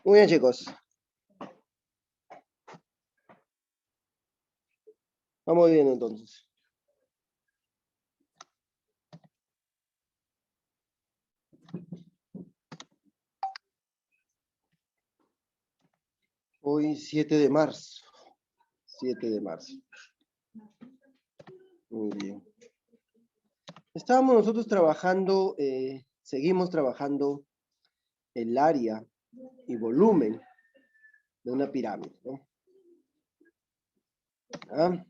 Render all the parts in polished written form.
Muy bien, chicos. Vamos bien entonces. Hoy 7 de marzo. 7 de marzo. Muy bien. Estábamos nosotros trabajando, seguimos trabajando el área y volumen de una pirámide, ¿no? ¿Ah?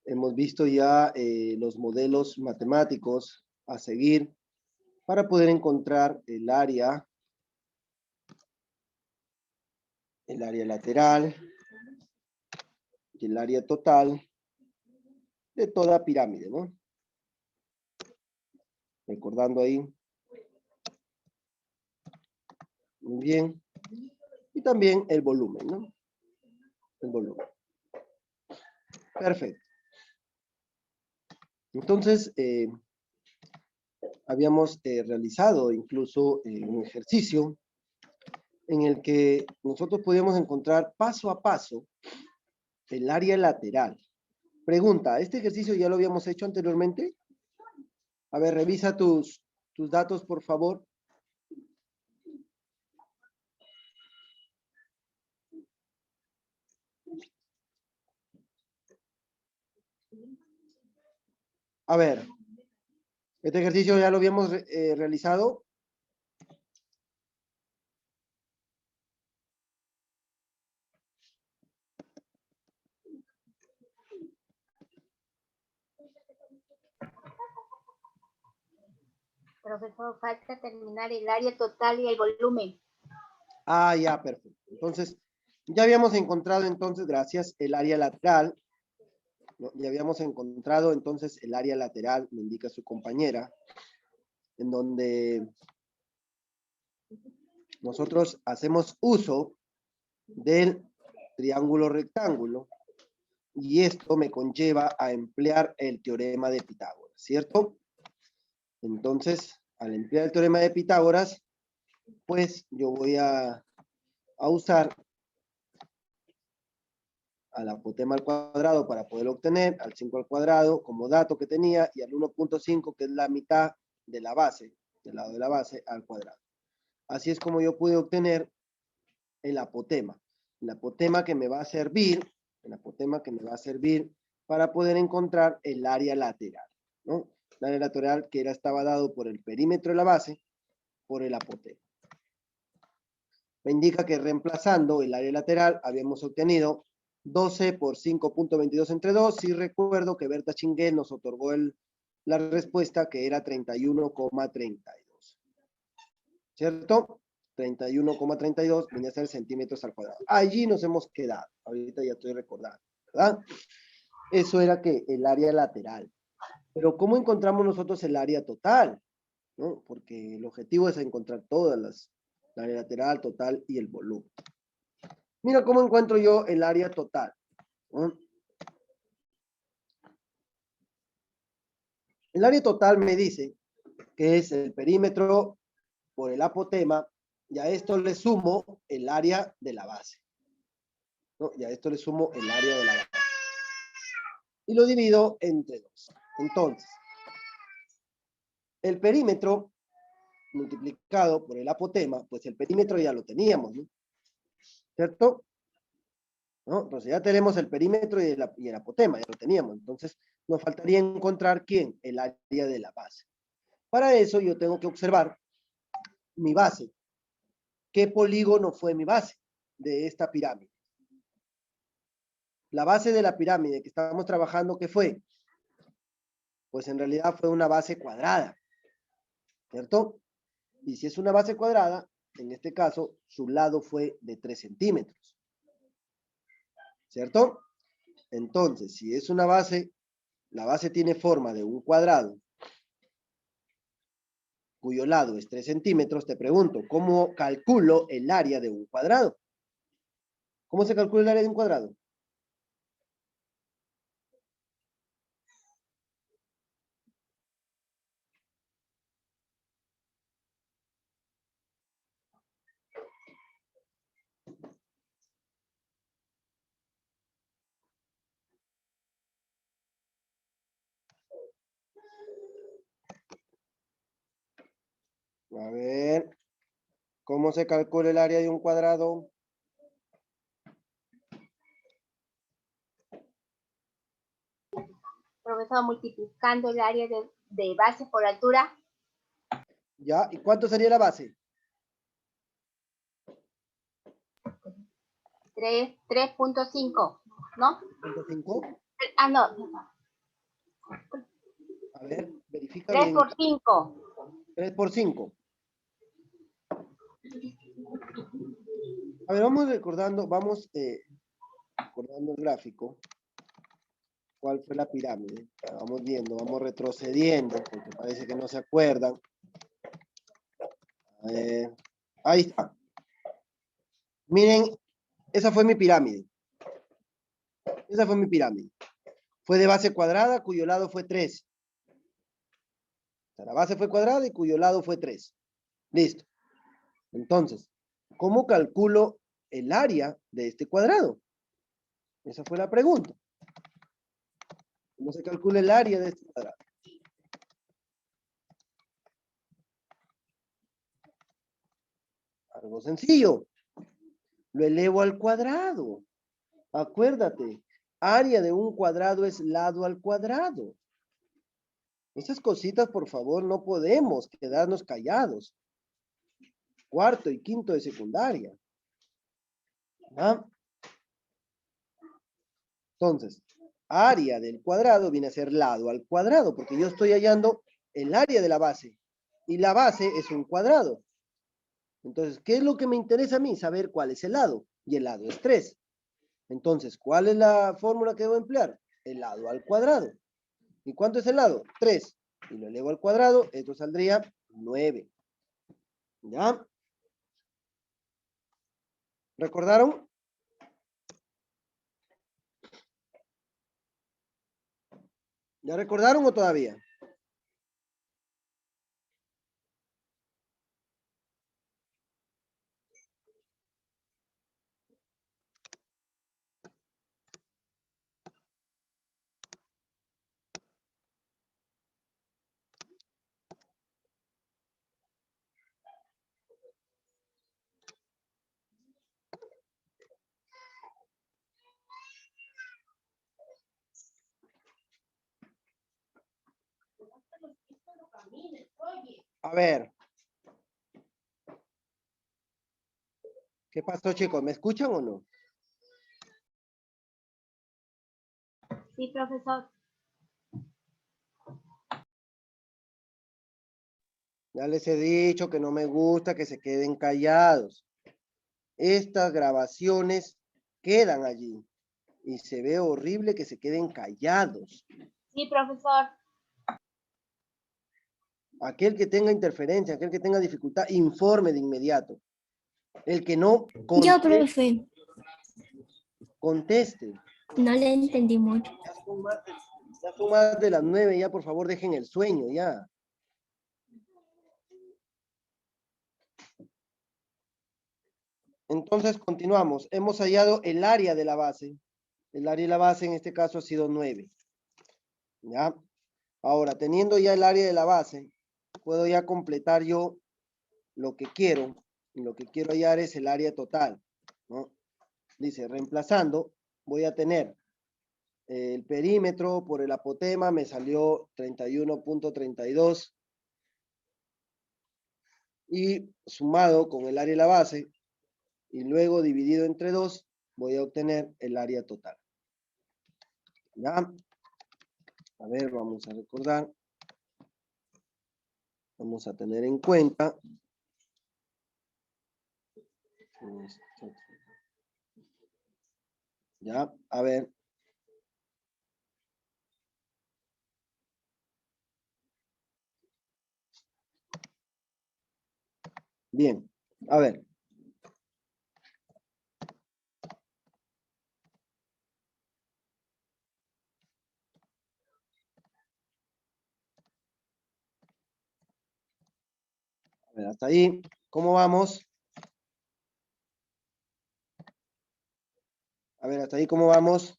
Hemos visto ya los modelos matemáticos a seguir para poder encontrar el área lateral y el área total de toda pirámide, ¿no? Recordando ahí. Muy bien. Y también el volumen, ¿no? El volumen. Perfecto. Entonces, habíamos realizado incluso un ejercicio en el que nosotros podíamos encontrar paso a paso el área lateral. Pregunta, ¿este ejercicio ya lo habíamos hecho anteriormente? A ver, revisa tus datos, por favor. A ver, ¿este ejercicio ya lo habíamos realizado? Profesor, falta terminar el área total y el volumen. Ah, ya, perfecto. Entonces, ya habíamos encontrado entonces, gracias, el área lateral. ¿No? Ya habíamos encontrado entonces el área lateral, me indica su compañera, en donde nosotros hacemos uso del triángulo rectángulo y esto me conlleva a emplear el teorema de Pitágoras, ¿cierto? Entonces, al emplear el teorema de Pitágoras, pues yo voy a usar al apotema al cuadrado para poder obtener, al 5 al cuadrado como dato que tenía y al 1.5 que es la mitad de la base, del lado de la base al cuadrado. Así es como yo pude obtener el apotema que me va a servir, para poder encontrar el área lateral, ¿no? El área lateral que estaba dado por el perímetro de la base, por el apotema. Me indica que reemplazando el área lateral habíamos obtenido 12 por 5.22 entre 2. Y recuerdo que Berta Chinguel nos otorgó la respuesta que era 31,32. ¿Cierto? 31,32 viene a ser centímetros al cuadrado. Allí nos hemos quedado. Ahorita ya estoy recordando, ¿verdad? Eso era que el área lateral. Pero ¿cómo encontramos nosotros el área total? ¿No? Porque el objetivo es encontrar todas el área lateral, total y el volumen. Mira cómo encuentro yo el área total, ¿no? El área total me dice que es el perímetro por el apotema, y a esto le sumo el área de la base, ¿no? Y a esto le sumo el área de la base. Y lo divido entre 2. Entonces, el perímetro multiplicado por el apotema, pues el perímetro ya lo teníamos, ¿no? ¿Cierto? ¿No? Entonces ya tenemos el perímetro y el apotema, ya lo teníamos. Entonces nos faltaría encontrar ¿quién? El área de la base. Para eso yo tengo que observar mi base. ¿Qué polígono fue mi base de esta pirámide? La base de la pirámide que estábamos trabajando, ¿qué fue? Pues en realidad fue una base cuadrada, ¿cierto? Y si es una base cuadrada, en este caso, su lado fue de 3 centímetros, ¿cierto? Entonces, si es una base, la base tiene forma de un cuadrado, cuyo lado es 3 centímetros, te pregunto, ¿cómo calculo el área de un cuadrado? ¿Cómo se calcula el área de un cuadrado? A ver, ¿cómo se calcula el área de un cuadrado? Profesor, multiplicando el área de base por altura. ¿Ya? ¿Y cuánto sería la base? 3.5, ¿no? ¿5? Ah, no. A ver, verifica 3 bien. por 5. 3 por 5. A ver, vamos recordando, recordando el gráfico. ¿Cuál fue la pirámide? Vamos viendo, vamos retrocediendo, porque parece que no se acuerdan. Ahí está. Miren, esa fue mi pirámide. Esa fue mi pirámide. Fue de base cuadrada, cuyo lado fue 3. O sea, la base fue cuadrada y cuyo lado fue 3. Listo. Entonces, ¿cómo calculo el área de este cuadrado? Esa fue la pregunta. ¿Cómo se calcula el área de este cuadrado? Algo sencillo. Lo elevo al cuadrado. Acuérdate, área de un cuadrado es lado al cuadrado. Esas cositas, por favor, no podemos quedarnos callados. Cuarto y quinto de secundaria. ¿Ah? Entonces, área del cuadrado viene a ser lado al cuadrado, porque yo estoy hallando el área de la base. Y la base es un cuadrado. Entonces, ¿qué es lo que me interesa a mí? Saber cuál es el lado. Y el lado es 3. Entonces, ¿cuál es la fórmula que debo emplear? El lado al cuadrado. ¿Y cuánto es el lado? 3. Y lo elevo al cuadrado, esto saldría 9. ¿Ya? ¿Recordaron? ¿Ya recordaron o todavía? A ver. ¿Qué pasó, chicos? ¿Me escuchan o no? Sí, profesor. Ya les he dicho que no me gusta que se queden callados. Estas grabaciones quedan allí. Y se ve horrible que se queden callados. Sí, profesor. Aquel que tenga interferencia, aquel que tenga dificultad, informe de inmediato. El que no Yo, profe, conteste. no le entendí mucho. Ya son más de las 9, ya por favor dejen el sueño, ya. Entonces continuamos. Hemos hallado el área de la base. El área de la base en este caso ha sido 9. ¿Ya? Ahora, teniendo ya el área de la base, puedo ya completar yo lo que quiero. Y lo que quiero hallar es el área total, ¿no? Dice, reemplazando, voy a tener el perímetro por el apotema, me salió 31.32. Y sumado con el área de la base, y luego dividido entre 2, voy a obtener el área total. ¿Ya? A ver, vamos a recordar. Vamos a tener en cuenta. Ya, a ver. Bien, a ver. A ver, hasta ahí, ¿cómo vamos? A ver, hasta ahí, ¿cómo vamos?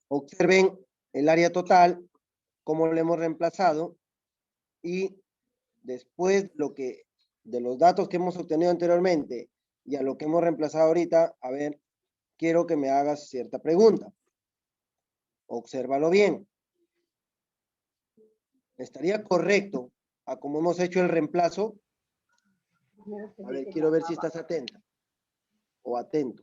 Observen el área total cómo lo hemos reemplazado y después de los datos que hemos obtenido anteriormente y a lo que hemos reemplazado ahorita, a ver, quiero que me hagas cierta pregunta. Obsérvalo bien. ¿Estaría correcto a cómo hemos hecho el reemplazo? A ver, quiero ver si estás atenta o atento.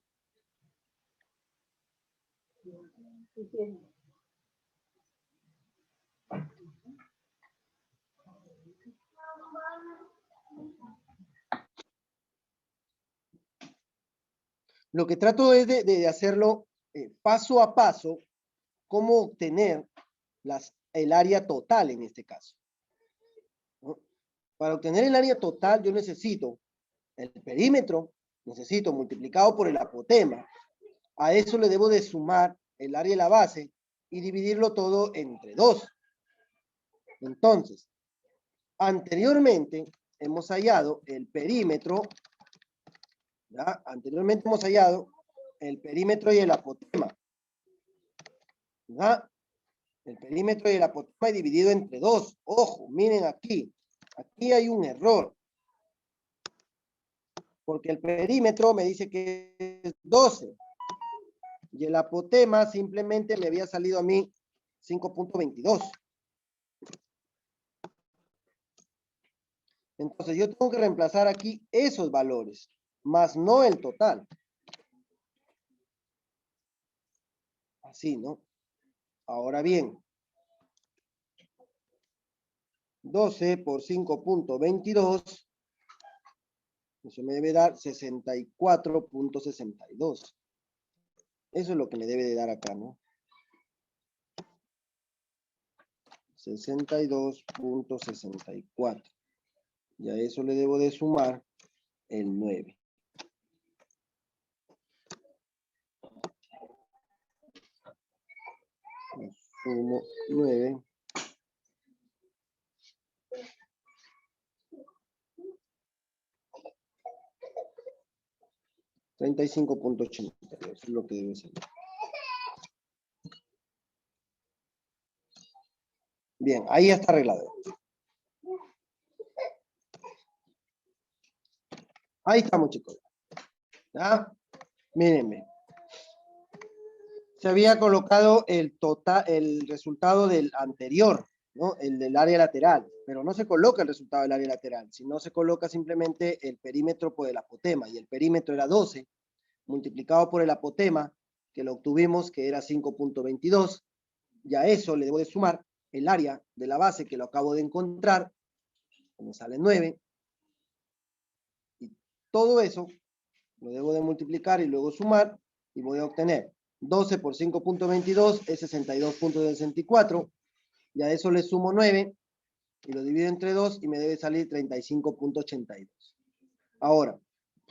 Lo que trato es de hacerlo paso a paso, cómo obtener el área total en este caso, ¿no? Para obtener el área total yo necesito el perímetro, necesito multiplicado por el apotema. A eso le debo de sumar el área de la base y dividirlo todo entre 2. Entonces, anteriormente hemos hallado el perímetro, ¿ya? Anteriormente hemos hallado el perímetro y el apotema, ¿ya? El perímetro y el apotema dividido entre 2. Ojo, miren aquí. Aquí hay un error. Porque el perímetro me dice que es 12. Y el apotema simplemente me había salido a mí 5.22. Entonces yo tengo que reemplazar aquí esos valores, más no el total. Así, ¿no? Ahora bien, 12 por 5.22, eso me debe dar 64.62. Eso es lo que me debe de dar acá, ¿no? 62.64. Y a eso le debo de sumar el 9. Sumo 9. $35.82 es lo que debe ser. Bien, ahí ya está arreglado. Ahí estamos, chicos. ¿Ya? Mírenme. Se había colocado el total, el resultado del anterior, ¿no? El del área lateral, pero no se coloca el resultado del área lateral, sino se coloca simplemente el perímetro por el apotema, y el perímetro era 12, multiplicado por el apotema, que lo obtuvimos, que era 5.22, y a eso le debo de sumar el área de la base, que lo acabo de encontrar, me sale 9, y todo eso lo debo de multiplicar y luego sumar, y voy a obtener 12 por 5.22 es 62.64, y a eso le sumo 9, y lo divido entre 2, y me debe salir 35.82. Ahora,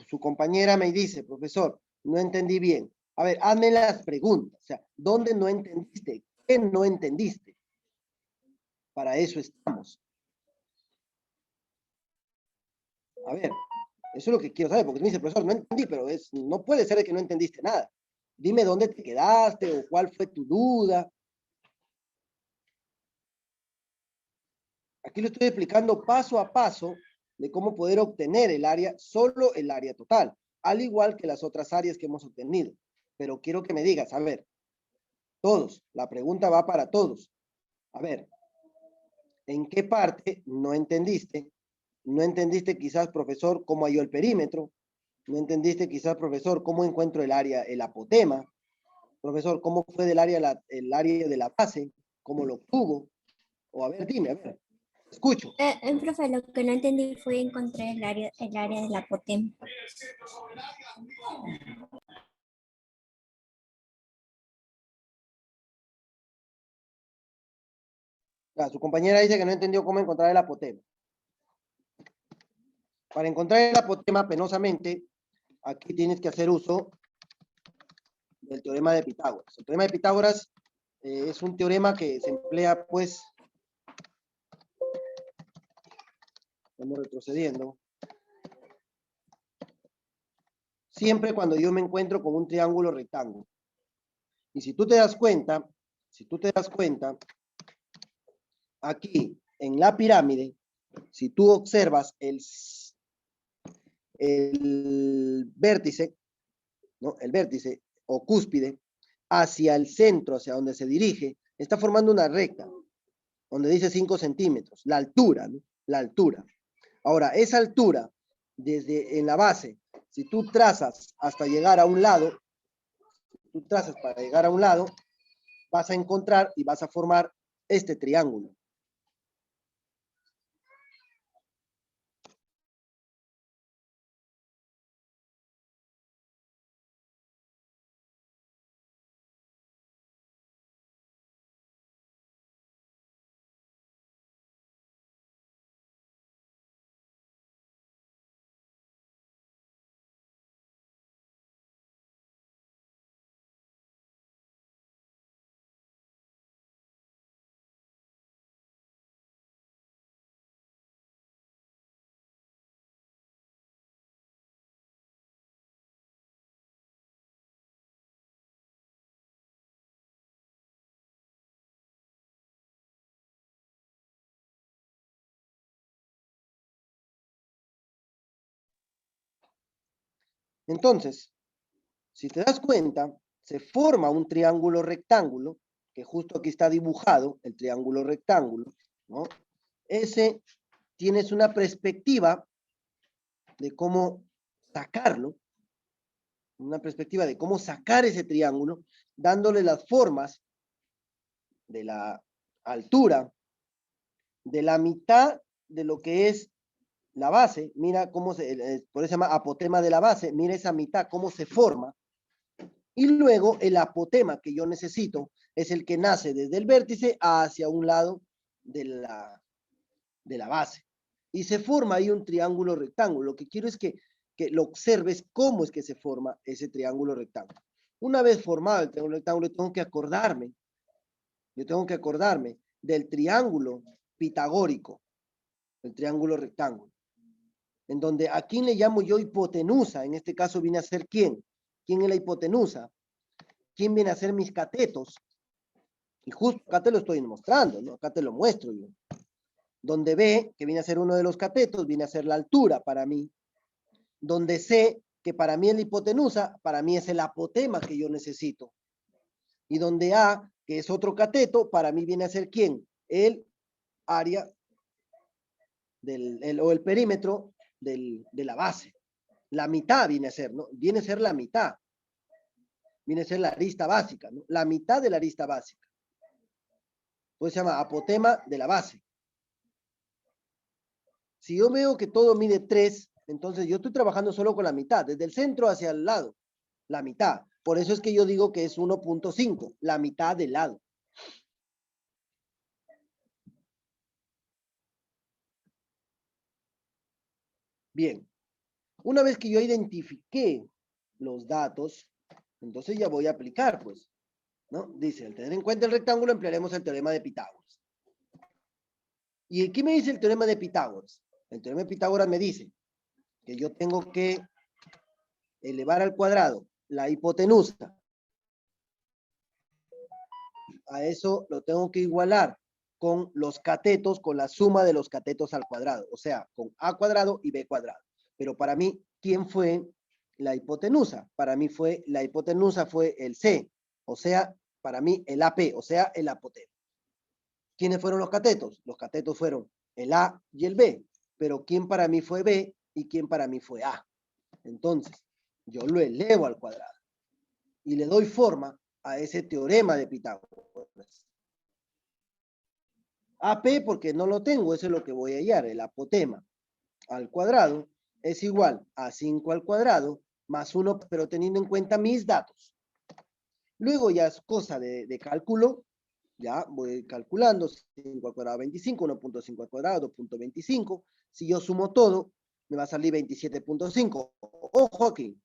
su compañera me dice, profesor, no entendí bien. A ver, hazme las preguntas. O sea, ¿dónde no entendiste? ¿Qué no entendiste? Para eso estamos. A ver, eso es lo que quiero saber, porque me dice, profesor, no entendí, pero no puede ser de que no entendiste nada. Dime dónde te quedaste o cuál fue tu duda. Aquí lo estoy explicando paso a paso de cómo poder obtener el área, solo el área total, al igual que las otras áreas que hemos obtenido. Pero quiero que me digas, a ver, todos, la pregunta va para todos. A ver, ¿en qué parte no entendiste? No entendiste quizás, profesor, cómo halló el perímetro. No entendiste quizás, profesor, cómo encuentro el área, el apotema. Profesor, ¿cómo fue del área, el área de la base? ¿Cómo lo obtuvo? O a ver, dime, a ver, escucho. Profe, lo que no entendí fue encontrar el área de la apotema. Su compañera dice que no entendió cómo encontrar el apotema. Para encontrar el apotema, penosamente, aquí tienes que hacer uso del teorema de Pitágoras. El teorema de Pitágoras es un teorema que se emplea, pues, estamos retrocediendo, siempre cuando yo me encuentro con un triángulo rectángulo. Y si tú te das cuenta, aquí en la pirámide, si tú observas el vértice, ¿no? El vértice o cúspide, hacia el centro, hacia donde se dirige, está formando una recta, donde dice 5 centímetros, la altura, ¿no? La altura. Ahora, esa altura, desde en la base, si tú trazas hasta llegar a un lado, tú trazas para llegar a un lado, vas a encontrar y vas a formar este triángulo. Entonces, si te das cuenta, se forma un triángulo rectángulo, que justo aquí está dibujado, el triángulo rectángulo, ¿no? Ese, tienes una perspectiva de cómo sacarlo, una perspectiva de cómo sacar ese triángulo, dándole las formas de la altura, de la mitad de lo que es la base, mira cómo por eso se llama apotema de la base, mira esa mitad, cómo se forma, y luego el apotema que yo necesito es el que nace desde el vértice hacia un lado de la base. Y se forma ahí un triángulo rectángulo. Lo que quiero es que lo observes cómo es que se forma ese triángulo rectángulo. Una vez formado el triángulo rectángulo, yo tengo que acordarme del triángulo pitagórico, el triángulo rectángulo, en donde a quién le llamo yo hipotenusa. En este caso viene a ser ¿quién? ¿Quién es la hipotenusa? ¿Quién viene a ser mis catetos? Y justo acá te lo estoy mostrando, ¿no? Acá te lo muestro yo. Donde B, que viene a ser uno de los catetos, viene a ser la altura para mí. Donde C, que para mí es la hipotenusa, para mí es el apotema que yo necesito. Y donde A, que es otro cateto, para mí viene a ser ¿quién? El área o el perímetro de la base. La mitad viene a ser, ¿no? Viene a ser la mitad. Viene a ser la arista básica, ¿no? La mitad de la arista básica. Pues se llama apotema de la base. Si yo veo que todo mide 3, entonces yo estoy trabajando solo con la mitad, desde el centro hacia el lado, la mitad. Por eso es que yo digo que es 1.5, la mitad del lado. Bien, una vez que yo identifiqué los datos, entonces ya voy a aplicar, pues, ¿no? Dice, al tener en cuenta el rectángulo, emplearemos el teorema de Pitágoras. ¿Y qué me dice el teorema de Pitágoras? El teorema de Pitágoras me dice que yo tengo que elevar al cuadrado la hipotenusa. A eso lo tengo que igualar con los catetos, con la suma de los catetos al cuadrado, o sea, con a cuadrado y b cuadrado. Pero para mí, ¿quién fue la hipotenusa? Para mí la hipotenusa fue el C, o sea, para mí el AP, o sea, el apotema. ¿Quiénes fueron los catetos? Los catetos fueron el A y el B, pero ¿quién para mí fue B y quién para mí fue A? Entonces, yo lo elevo al cuadrado y le doy forma a ese teorema de Pitágoras. AP porque no lo tengo, eso es lo que voy a hallar, el apotema al cuadrado es igual a 5 al cuadrado más 1, pero teniendo en cuenta mis datos. Luego ya es cosa de cálculo, ya voy calculando, 5 al cuadrado 25, 1.5 al cuadrado, 2.25, si yo sumo todo, me va a salir 27.5. Ojo aquí.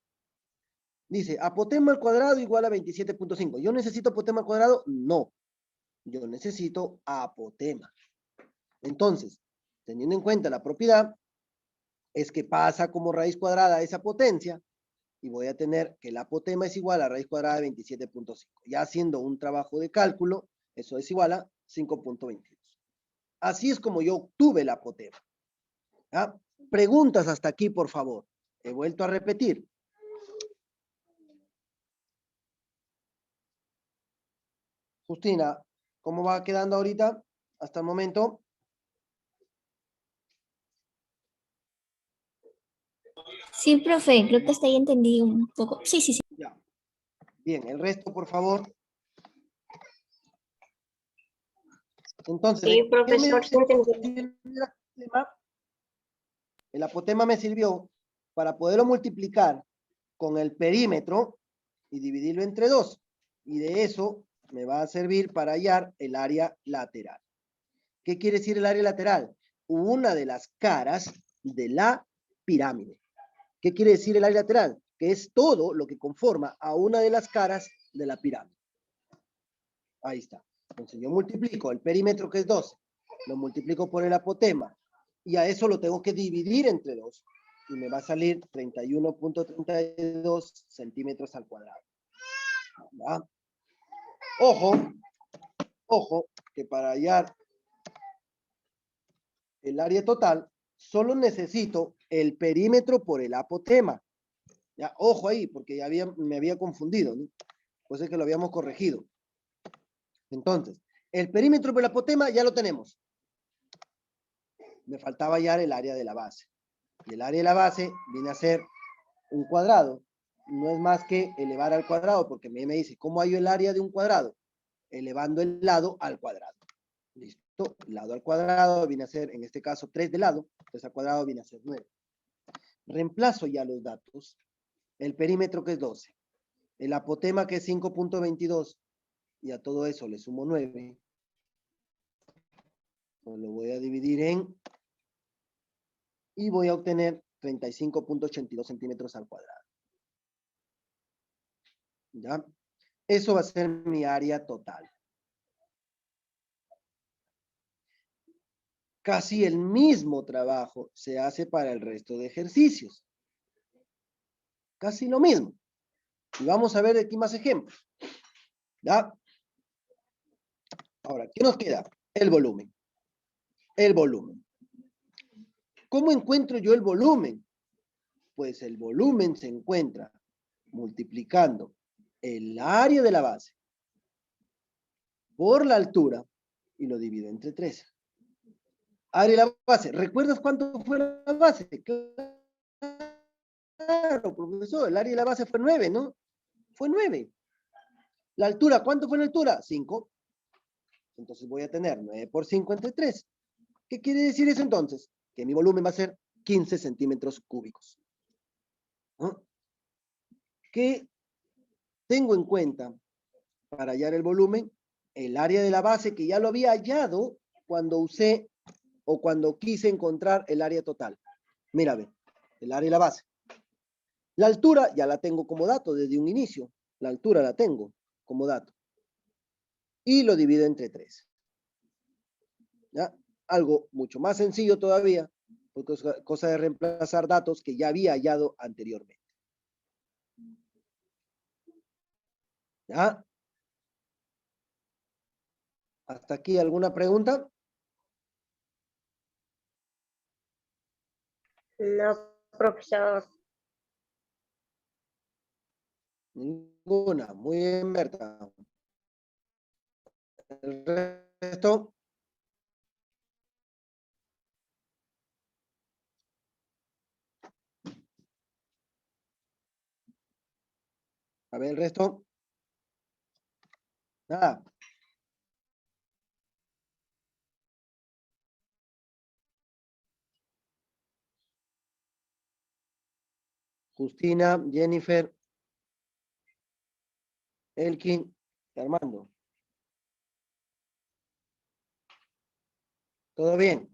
Dice, apotema al cuadrado igual a 27.5. ¿Yo necesito apotema al cuadrado? No. Yo necesito apotema. Entonces, teniendo en cuenta la propiedad, es que pasa como raíz cuadrada esa potencia y voy a tener que el apotema es igual a raíz cuadrada de 27.5. Ya haciendo un trabajo de cálculo, eso es igual a 5.22. Así es como yo obtuve el apotema. ¿Ya? Preguntas hasta aquí, por favor. He vuelto a repetir. Justina, ¿cómo va quedando ahorita hasta el momento? Sí, profe, creo que hasta ahí entendí un poco. Sí, sí, sí. Ya. Bien, el resto, por favor. Entonces, Sí, ¿de qué me profesor, sí entendí. sirve el apotema? El apotema me sirvió para poderlo multiplicar con el perímetro y dividirlo entre 2. Y de eso me va a servir para hallar el área lateral. ¿Qué quiere decir el área lateral? Una de las caras de la pirámide. ¿Qué quiere decir el área lateral? Que es todo lo que conforma a una de las caras de la pirámide. Ahí está. Entonces yo multiplico el perímetro, que es 12, lo multiplico por el apotema, y a eso lo tengo que dividir entre 2, y me va a salir 31.32 centímetros al cuadrado. ¿Va? Ojo, que para hallar el área total, solo necesito el perímetro por el apotema. Ya, ojo ahí, porque ya me había confundido, ¿no? Pues es que lo habíamos corregido. Entonces, el perímetro por el apotema ya lo tenemos. Me faltaba hallar el área de la base. Y el área de la base viene a ser un cuadrado. No es más que elevar al cuadrado, porque me dice, ¿cómo hallo el área de un cuadrado? Elevando el lado al cuadrado. ¿Listo? Lado al cuadrado viene a ser, en este caso, 3 de lado. Entonces al cuadrado viene a ser 9. Reemplazo ya los datos. El perímetro, que es 12. El apotema, que es 5.22. Y a todo eso le sumo 9. Pues lo voy a dividir en... Y voy a obtener 35.82 centímetros al cuadrado. ¿Ya? Eso va a ser mi área total. Casi el mismo trabajo se hace para el resto de ejercicios. Casi lo mismo. Y vamos a ver aquí más ejemplos. ¿Ya? Ahora, ¿qué nos queda? El volumen. El volumen. ¿Cómo encuentro yo el volumen? Pues el volumen se encuentra multiplicando el área de la base por la altura y lo divido entre 3. Área de la base. ¿Recuerdas cuánto fue la base? Claro, profesor, el área de la base fue 9, ¿no? Fue 9. La altura, ¿cuánto fue la altura? 5. Entonces voy a tener 9 por 5 entre 3. ¿Qué quiere decir eso entonces? Que mi volumen va a ser 15 centímetros cúbicos. ¿No? ¿Qué tengo en cuenta para hallar el volumen? El área de la base, que ya lo había hallado cuando usé o cuando quise encontrar el área total. Mira, ve, el área de la base. La altura ya la tengo como dato desde un inicio. La altura la tengo como dato. Y lo divido entre 3. ¿Ya? Algo mucho más sencillo todavía, porque es cosa de reemplazar datos que ya había hallado anteriormente. ¿Ya? ¿Hasta aquí alguna pregunta? No, profesor. Ninguna. Muy bien, Berta. El resto. A ver, el resto. Nada. Justina, Jennifer, Elkin, Armando. ¿Todo bien?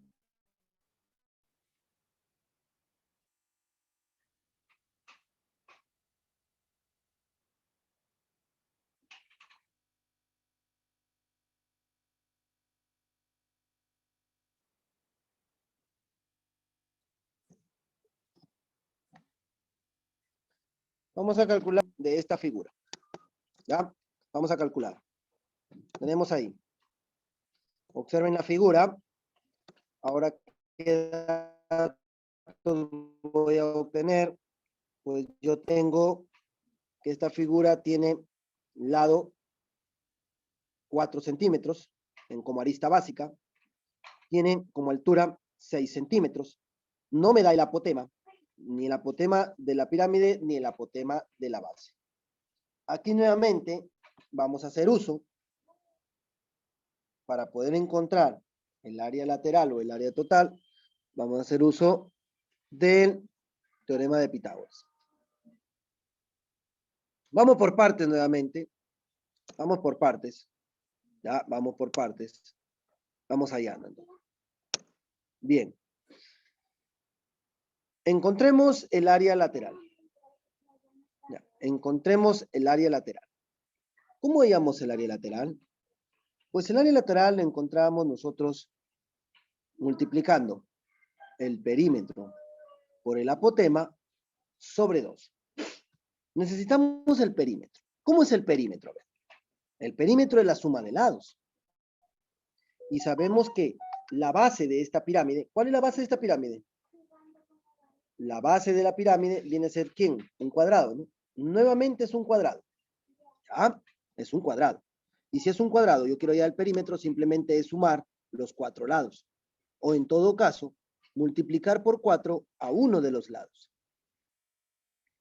Vamos a calcular de esta figura. ¿Ya? Vamos a calcular. Tenemos ahí. Observen la figura. Ahora, ¿qué datos voy a obtener? Pues yo tengo que esta figura tiene lado 4 centímetros como arista básica, tiene como altura 6 centímetros. No me da el apotema, ni el apotema de la pirámide, ni el apotema de la base. Aquí nuevamente vamos a hacer uso para poder encontrar el área lateral o el área total. Vamos a hacer uso del teorema de Pitágoras. Vamos por partes nuevamente. Vamos por partes. Ya, vamos por partes. Vamos allá. Bien. Encontremos el área lateral. Ya, encontremos el área lateral. ¿Cómo hallamos el área lateral? Pues el área lateral lo encontramos nosotros multiplicando el perímetro por el apotema sobre 2. Necesitamos el perímetro. ¿Cómo es el perímetro? El perímetro es la suma de lados. Y sabemos que la base de esta pirámide, ¿cuál es la base de esta pirámide? La base de la pirámide viene a ser ¿quién? Un cuadrado, ¿no? Nuevamente es un cuadrado. ¿Ya? Es un cuadrado. Y si es un cuadrado, yo quiero hallar el perímetro, simplemente es sumar los 4 lados. O en todo caso, multiplicar por 4 a uno de los lados.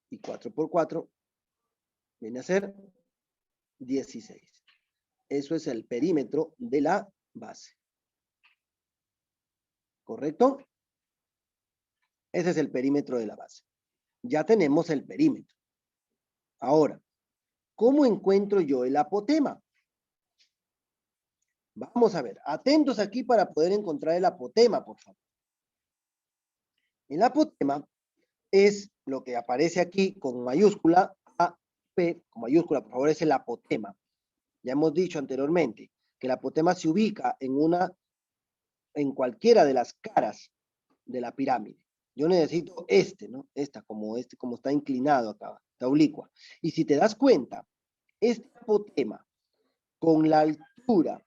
Y 4 por 4 viene a ser 16. Eso es el perímetro de la base. ¿Correcto? Ese es el perímetro de la base. Ya tenemos el perímetro. Ahora, ¿cómo encuentro yo el apotema? Vamos a ver, atentos aquí para poder encontrar el apotema, por favor. El apotema es lo que aparece aquí con mayúscula, AP, con mayúscula, por favor, es el apotema. Ya hemos dicho anteriormente que el apotema se ubica en cualquiera de las caras de la pirámide. Yo necesito ¿no? Como está inclinado acá, está oblicua. Y si te das cuenta, este apotema con la altura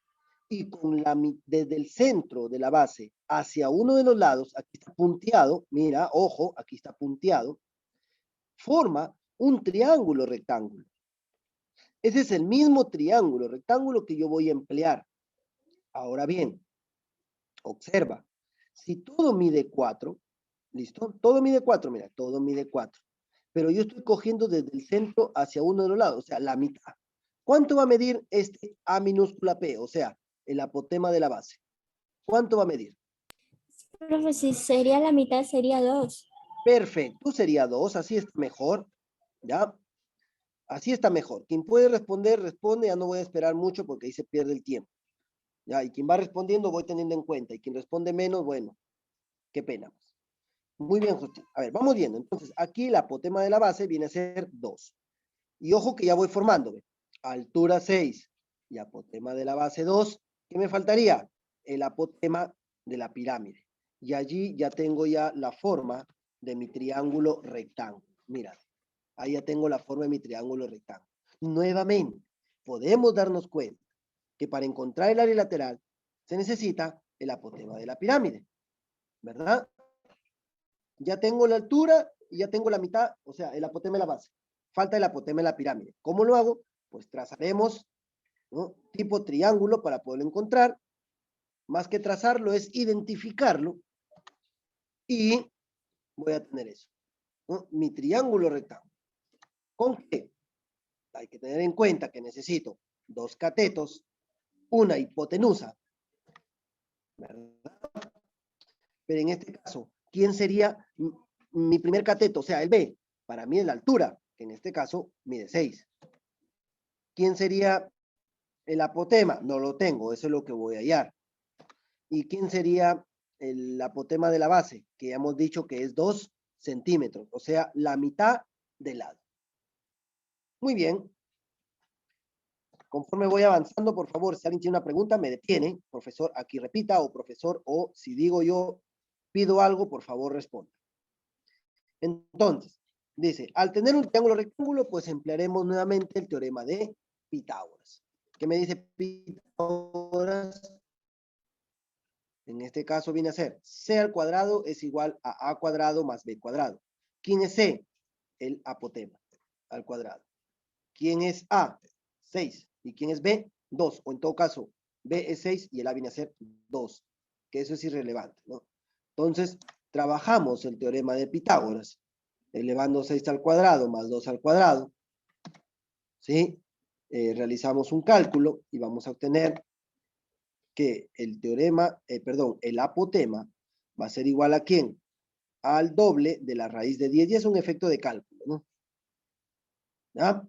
y desde el centro de la base hacia uno de los lados, aquí está punteado, mira, ojo, aquí está punteado, forma un triángulo rectángulo. Ese es el mismo triángulo rectángulo que yo voy a emplear. Ahora bien, observa, si todo mide 4, ¿listo? Todo mide 4, mira, todo mide 4. Pero yo estoy cogiendo desde el centro hacia uno de los lados, o sea, la mitad. ¿Cuánto va a medir este A minúscula P? O sea, el apotema de la base. ¿Cuánto va a medir? Profe, si sería la mitad, sería 2. Perfecto, sería 2, así está mejor, ¿ya? Así está mejor. Quien puede responder, responde, ya no voy a esperar mucho porque ahí se pierde el tiempo. ¿Ya? Y quien va respondiendo voy teniendo en cuenta, y quien responde menos, bueno, qué pena. Muy bien, Justin. A ver, vamos viendo. Entonces, aquí el apotema de la base viene a ser 2. Y ojo que ya voy formándome. Altura 6 y apotema de la base 2. ¿Qué me faltaría? El apotema de la pirámide. Y allí ya tengo ya la forma de mi triángulo rectángulo. Mira, ahí ya tengo la forma de mi triángulo rectángulo. Nuevamente, podemos darnos cuenta que para encontrar el área lateral se necesita el apotema de la pirámide, ¿verdad? Ya tengo la altura y ya tengo la mitad, o sea, el apotema de la base. Falta el apotema de la pirámide. ¿Cómo lo hago? Pues trazaremos, ¿no? Tipo triángulo para poderlo encontrar. Más que trazarlo es identificarlo y voy a tener eso, ¿no? Mi triángulo rectángulo. ¿Con qué? Hay que tener en cuenta que necesito 2 catetos, una hipotenusa, ¿verdad? Pero en este caso, ¿quién sería mi primer cateto? O sea, el B. Para mí es la altura, que en este caso mide 6. ¿Quién sería el apotema? No lo tengo, eso es lo que voy a hallar. ¿Y quién sería el apotema de la base? Que ya hemos dicho que es 2 centímetros, o sea, la mitad del lado. Muy bien. Conforme voy avanzando, por favor, si alguien tiene una pregunta, me detiene. Profesor, aquí repita, o profesor, o si digo yo, pido algo, por favor, responda. Entonces, dice, al tener un triángulo rectángulo, pues emplearemos nuevamente el teorema de Pitágoras. ¿Qué me dice Pitágoras? En este caso viene a ser C al cuadrado es igual a A cuadrado más B cuadrado. ¿Quién es C? El apotema al cuadrado. ¿Quién es A? 6. ¿Y quién es B? 2. O en todo caso, B es 6 y el A viene a ser 2. Que eso es irrelevante, ¿no? Entonces, trabajamos el teorema de Pitágoras, elevando 6 al cuadrado más 2 al cuadrado, ¿sí? Realizamos un cálculo y vamos a obtener que el teorema, el apotema va a ser igual a ¿quién? Al doble de la raíz de 10, y es un efecto de cálculo, ¿no? ¿Ya?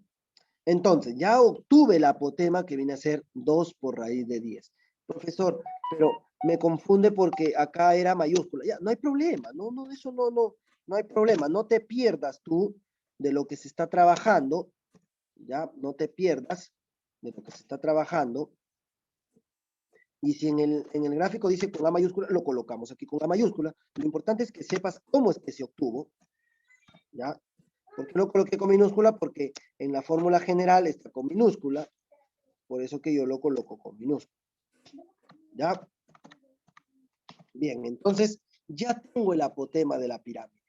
Entonces, ya obtuve el apotema que viene a ser 2 por raíz de 10. Profesor, pero me confunde porque acá era mayúscula. Ya, no hay problema, eso no hay problema. No te pierdas tú de lo que se está trabajando, ya, no te pierdas de lo que se está trabajando. Y si en el gráfico dice con A mayúscula, lo colocamos aquí con A mayúscula. Lo importante es que sepas cómo es que se obtuvo, ¿ya? ¿Por qué lo coloqué con minúscula? Porque en la fórmula general está con minúscula, por eso que yo lo coloco con minúscula. ¿Ya? Bien, entonces ya tengo el apotema de la pirámide.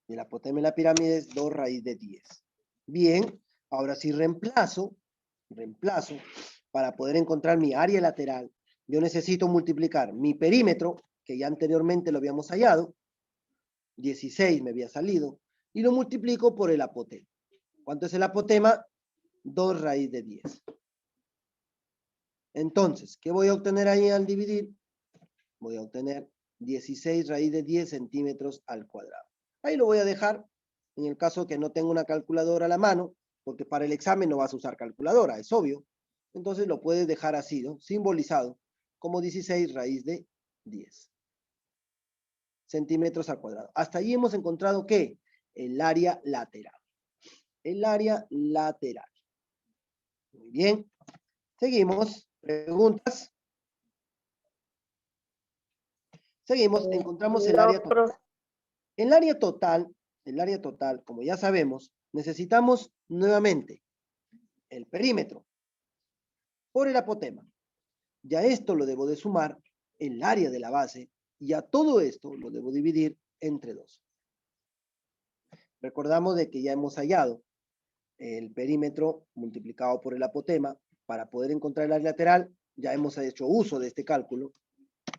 El apotema de la pirámide es 2 raíz de 10. Bien, ahora sí reemplazo, para poder encontrar mi área lateral, yo necesito multiplicar mi perímetro, que ya anteriormente lo habíamos hallado, 16 me había salido, y lo multiplico por el apotema. ¿Cuánto es el apotema? 2 raíz de 10. Entonces, ¿qué voy a obtener ahí al dividir? Voy a obtener 16 raíz de 10 centímetros al cuadrado. Ahí lo voy a dejar, en el caso que no tenga una calculadora a la mano, porque para el examen no vas a usar calculadora, es obvio. Entonces lo puedes dejar así, ¿no? Simbolizado como 16 raíz de 10 centímetros al cuadrado. Hasta allí hemos encontrado, ¿qué? El área lateral. El área lateral. Muy bien. Seguimos. ¿Preguntas? Seguimos. Encontramos el área total. El área total, como ya sabemos, necesitamos nuevamente el perímetro por el apotema. Ya esto lo debo de sumar el área de la base y a todo esto lo debo dividir entre 2. Recordamos de que ya hemos hallado el perímetro multiplicado por el apotema. Para poder encontrar el área lateral, ya hemos hecho uso de este cálculo.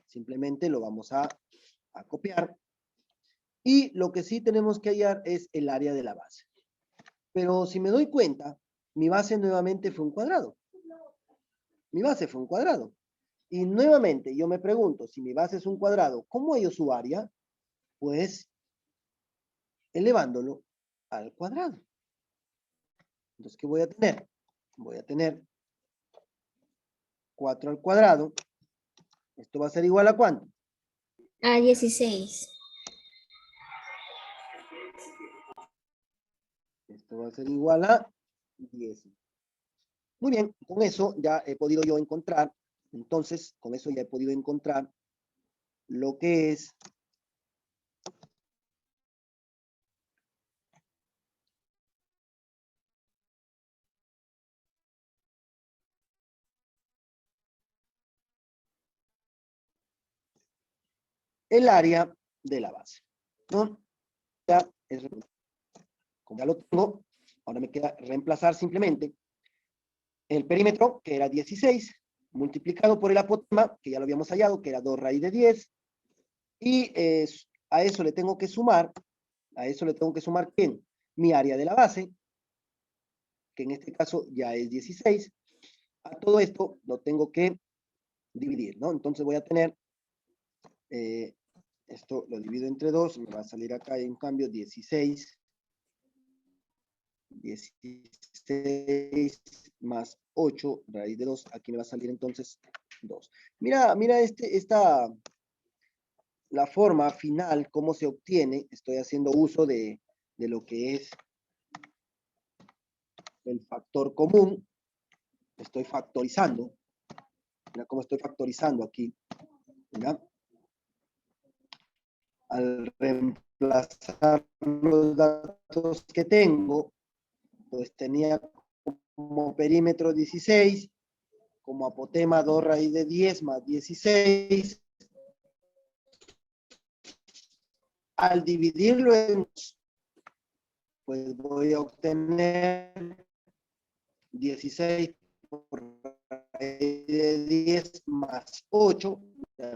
Simplemente lo vamos a copiar. Y lo que sí tenemos que hallar es el área de la base. Pero si me doy cuenta, mi base nuevamente fue un cuadrado. Mi base fue un cuadrado. Y nuevamente yo me pregunto, si mi base es un cuadrado, ¿cómo hallo su área? Pues elevándolo al cuadrado. Entonces, ¿qué voy a tener? Voy a tener 4 al cuadrado. Esto va a ser igual a ¿cuánto? A 16. Esto va a ser igual a 10. Muy bien, con eso ya he podido yo encontrar, entonces, con eso ya he podido encontrar lo que es el área de la base, ¿no? Ya es, como ya lo tengo, ahora me queda reemplazar simplemente el perímetro, que era 16, multiplicado por el apotema, que ya lo habíamos hallado, que era 2 raíz de 10, y a eso le tengo que sumar, ¿quién? Mi área de la base, que en este caso ya es 16. A todo esto lo tengo que dividir, ¿no? Entonces voy a tener, esto lo divido entre 2, me va a salir acá en cambio 16 más 8 raíz de 2, aquí me va a salir entonces 2. Mira la forma final, cómo se obtiene. Estoy haciendo uso de lo que es el factor común. Estoy factorizando. Mira cómo estoy factorizando aquí. ¿Ya? Al reemplazar los datos que tengo, pues tenía como perímetro 16, como apotema 2 raíz de 10 más 16, al dividirlo en 2, pues voy a obtener 16 por raíz de 10 más 8,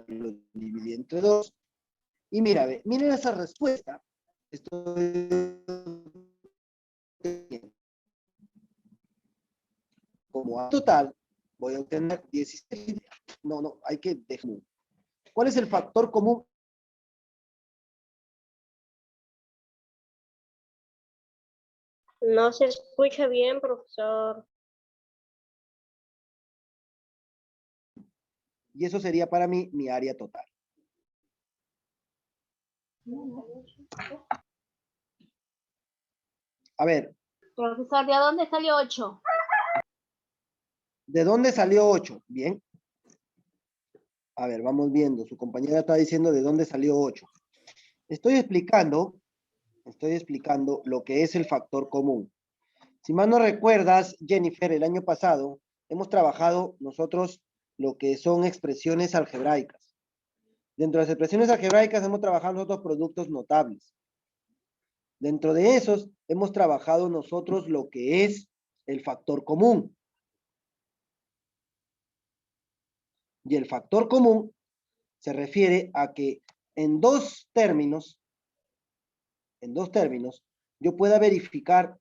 lo dividí entre 2. Y mira, ve, miren esa respuesta. Como a total, voy a obtener 16. No, hay que dejar. ¿Cuál es el factor común? No se escucha bien, profesor. Y eso sería para mí mi área total. A ver, Profesor, ¿de dónde salió 8? ¿de dónde salió 8? Bien. A ver, vamos viendo. Su compañera está diciendo de dónde salió 8. Estoy explicando lo que es el factor común. Si mal no recuerdas, Jennifer, el año pasado hemos trabajado nosotros lo que son expresiones algebraicas. Dentro de las expresiones algebraicas hemos trabajado nosotros productos notables. Dentro de esos hemos trabajado nosotros lo que es el factor común. Y el factor común se refiere a que en dos términos, yo pueda verificar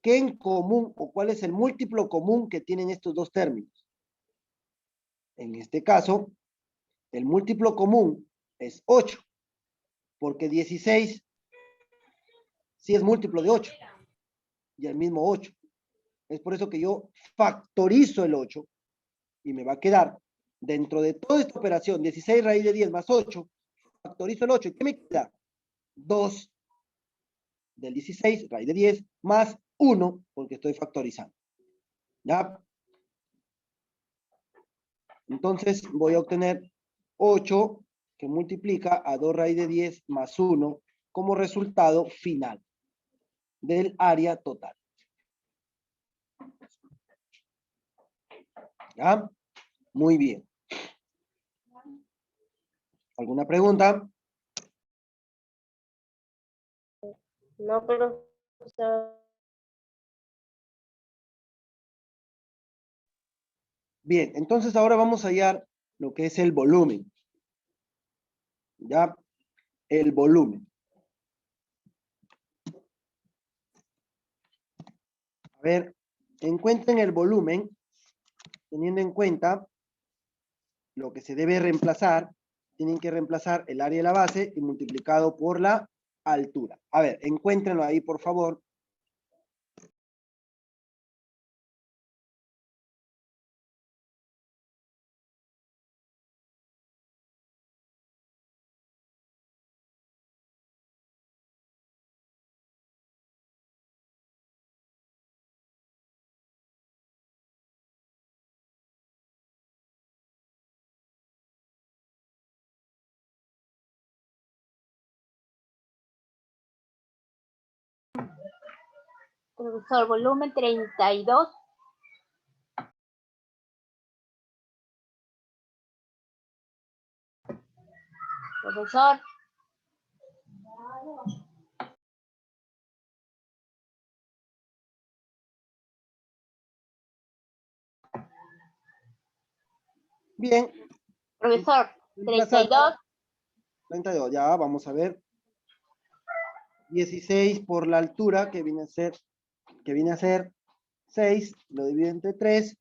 qué en común o cuál es el múltiplo común que tienen estos dos términos. En este caso, el múltiplo común es 8, porque 16 sí es múltiplo de 8, y el mismo 8. Es por eso que yo factorizo el 8, y me va a quedar, dentro de toda esta operación, 16 raíz de 10 más 8, factorizo el 8, ¿y qué me queda? 2 del 16 raíz de 10 más 1, porque estoy factorizando. ¿Ya? Entonces voy a obtener 8 que multiplica a 2 raíz de 10 más 1 como resultado final del área total. ¿Ya? Muy bien. ¿Alguna pregunta? No, profesor. Bien, entonces ahora vamos a hallar lo que es el volumen. ¿Ya? El volumen. A ver, encuentren el volumen teniendo en cuenta lo que se debe reemplazar. Tienen que reemplazar el área de la base y multiplicado por la altura. A ver, encuéntrenlo ahí, por favor. Profesor, volumen 32. Profesor. Bien. Profesor, 32. 32, ya, vamos a ver. 16 por la altura, que viene a ser 6, lo divido entre 3,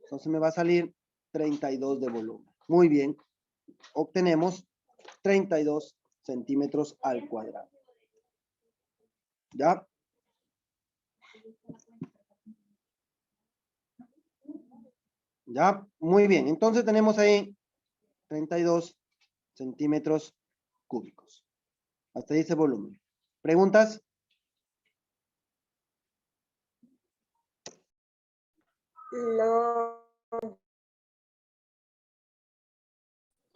entonces me va a salir 32 de volumen. Muy bien, obtenemos 32 centímetros al cuadrado. ¿Ya? ¿Ya? Muy bien, entonces tenemos ahí 32 centímetros cúbicos. Hasta ahí ese volumen. ¿Preguntas? No.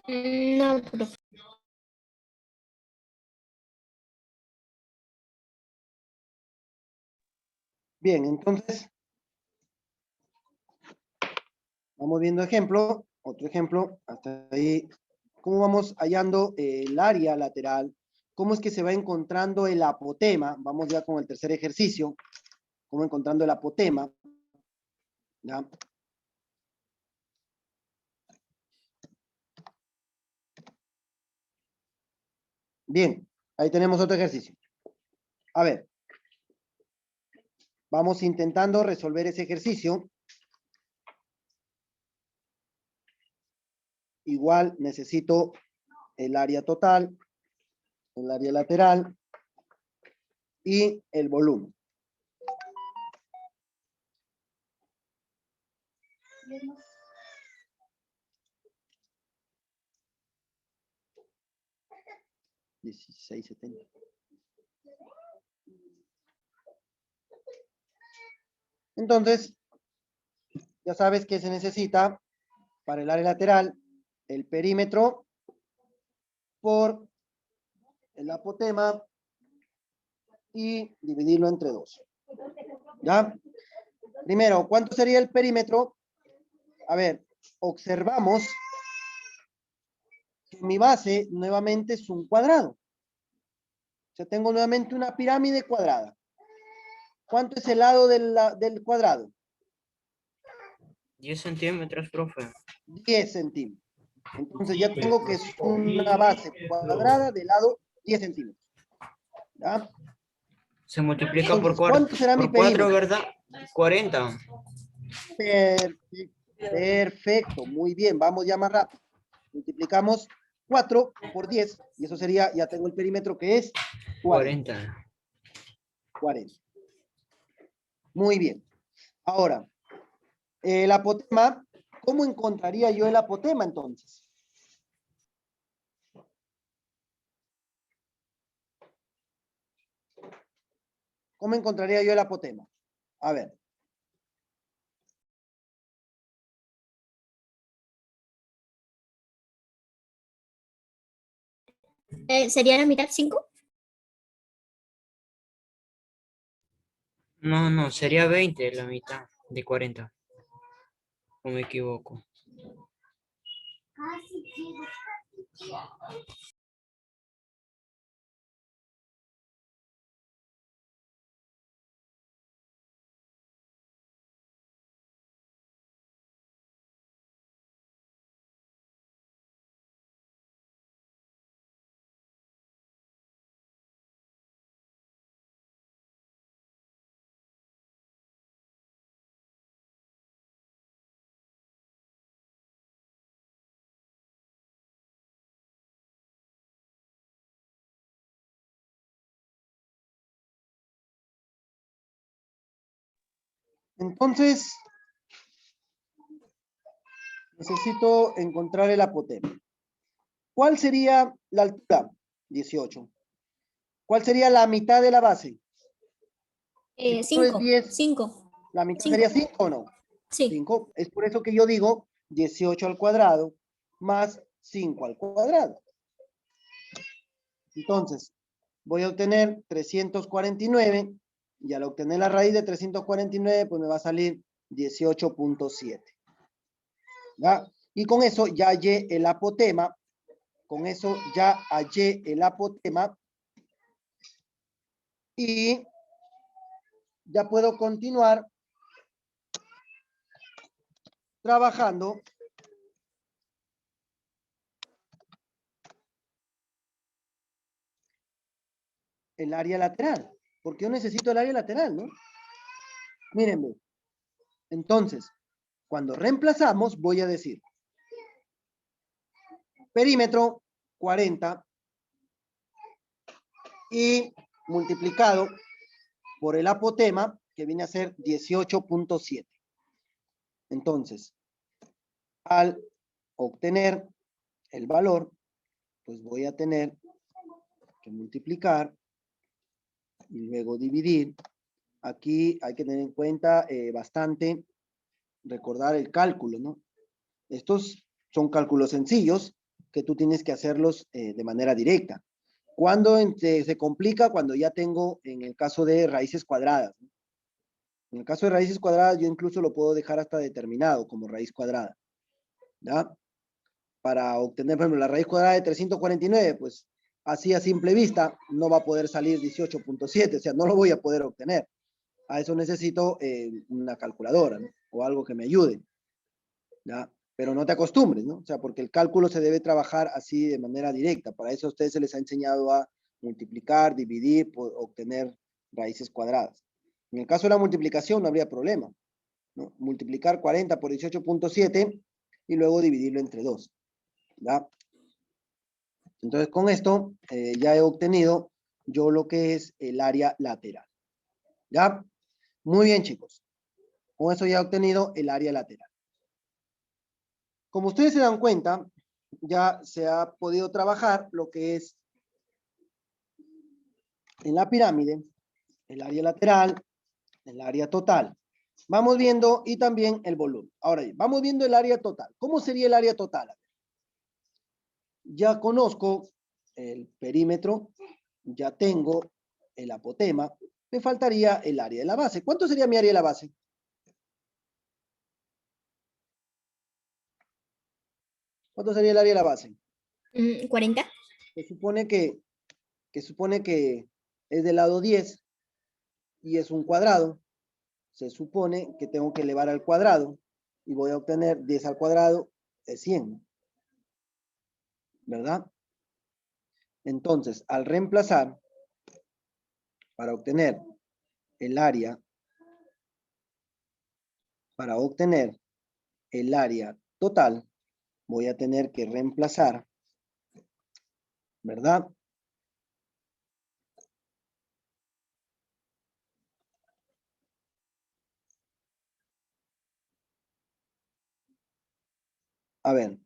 No, profe. Bien, entonces, vamos viendo ejemplo, otro ejemplo, hasta ahí, cómo vamos hallando el área lateral cómo es que se va encontrando el apotema. Vamos ya con el tercer ejercicio. Cómo encontrando el apotema. ¿Ya? Bien, ahí tenemos otro ejercicio. A ver. Vamos intentando resolver ese ejercicio. Igual necesito el área total, el área lateral y el volumen. $16.70. Entonces, ya sabes que se necesita para el área lateral el perímetro por el apotema y dividirlo entre 2. ¿Ya? Primero, ¿cuánto sería el perímetro? A ver, observamos que mi base nuevamente es un cuadrado. O sea, tengo nuevamente una pirámide cuadrada. ¿Cuánto es el lado del cuadrado? 10 centímetros, profe. 10 centímetros. Entonces ya tengo que es una base cuadrada de lado 10 centímetros. ¿Ya? Se multiplica Entonces, por ¿cuánto será mi 4, perímetro? ¿verdad? 40. Perfecto, muy bien, vamos ya más rápido. Multiplicamos 4 por 10 y eso sería, ya tengo el perímetro que es 40. 40. Muy bien. Ahora, el apotema, ¿cómo encontraría yo el apotema entonces? ¿Cómo encontraría yo el apotema? A ver. ¿Sería la mitad 5? No, sería 20 la mitad de 40. ¿O me equivoco? Entonces, necesito encontrar el apotema. ¿Cuál sería la altura? 18. ¿Cuál sería la mitad de la base? 5. 10. 5. ¿La mitad Cinco. sería 5 o no? Sí. 5. Es por eso que yo digo 18 al cuadrado más 5 al cuadrado. Entonces, voy a obtener 349 y al obtener la raíz de 349, pues me va a salir 18.7. ¿Ya? Y con eso ya hallé el apotema. Con eso ya hallé el apotema. Y ya puedo continuar trabajando el área lateral. Porque yo necesito el área lateral, ¿no? Mírenme. Entonces, cuando reemplazamos, voy a decir perímetro 40 y multiplicado por el apotema, que viene a ser 18.7. Entonces, al obtener el valor, pues voy a tener que multiplicar y luego dividir. Aquí hay que tener en cuenta bastante, recordar el cálculo, ¿no? Estos son cálculos sencillos que tú tienes que hacerlos de manera directa. ¿Cuándo se complica? Cuando ya tengo, en el caso de raíces cuadradas, ¿no? En el caso de raíces cuadradas, yo incluso lo puedo dejar hasta determinado como raíz cuadrada, ¿ya? Para obtener, por ejemplo, la raíz cuadrada de 349, pues así a simple vista, no va a poder salir 18.7, o sea, no lo voy a poder obtener. A eso necesito una calculadora, ¿no? O algo que me ayude, ¿ya? Pero no te acostumbres, ¿no? O sea, porque el cálculo se debe trabajar así de manera directa. Para eso a ustedes se les ha enseñado a multiplicar, dividir, obtener raíces cuadradas. En el caso de la multiplicación no habría problema, ¿no? Multiplicar 40 por 18.7 y luego dividirlo entre 2, ¿ya? Entonces, con esto ya he obtenido yo lo que es el área lateral, ¿ya? Muy bien, chicos. Con eso ya he obtenido el área lateral. Como ustedes se dan cuenta, ya se ha podido trabajar lo que es en la pirámide, el área lateral, el área total. Vamos viendo y también el volumen. Ahora, vamos viendo el área total. ¿Cómo sería el área total? Ya conozco el perímetro, ya tengo el apotema, me faltaría el área de la base. ¿Cuánto sería mi área de la base? ¿Cuánto sería el área de la base? 40. Se supone que es del lado 10 y es un cuadrado. Se supone que tengo que elevar al cuadrado y voy a obtener 10 al cuadrado de 100. ¿Verdad? Entonces, al reemplazar, para obtener el área, total, voy a tener que reemplazar, ¿verdad? A ver,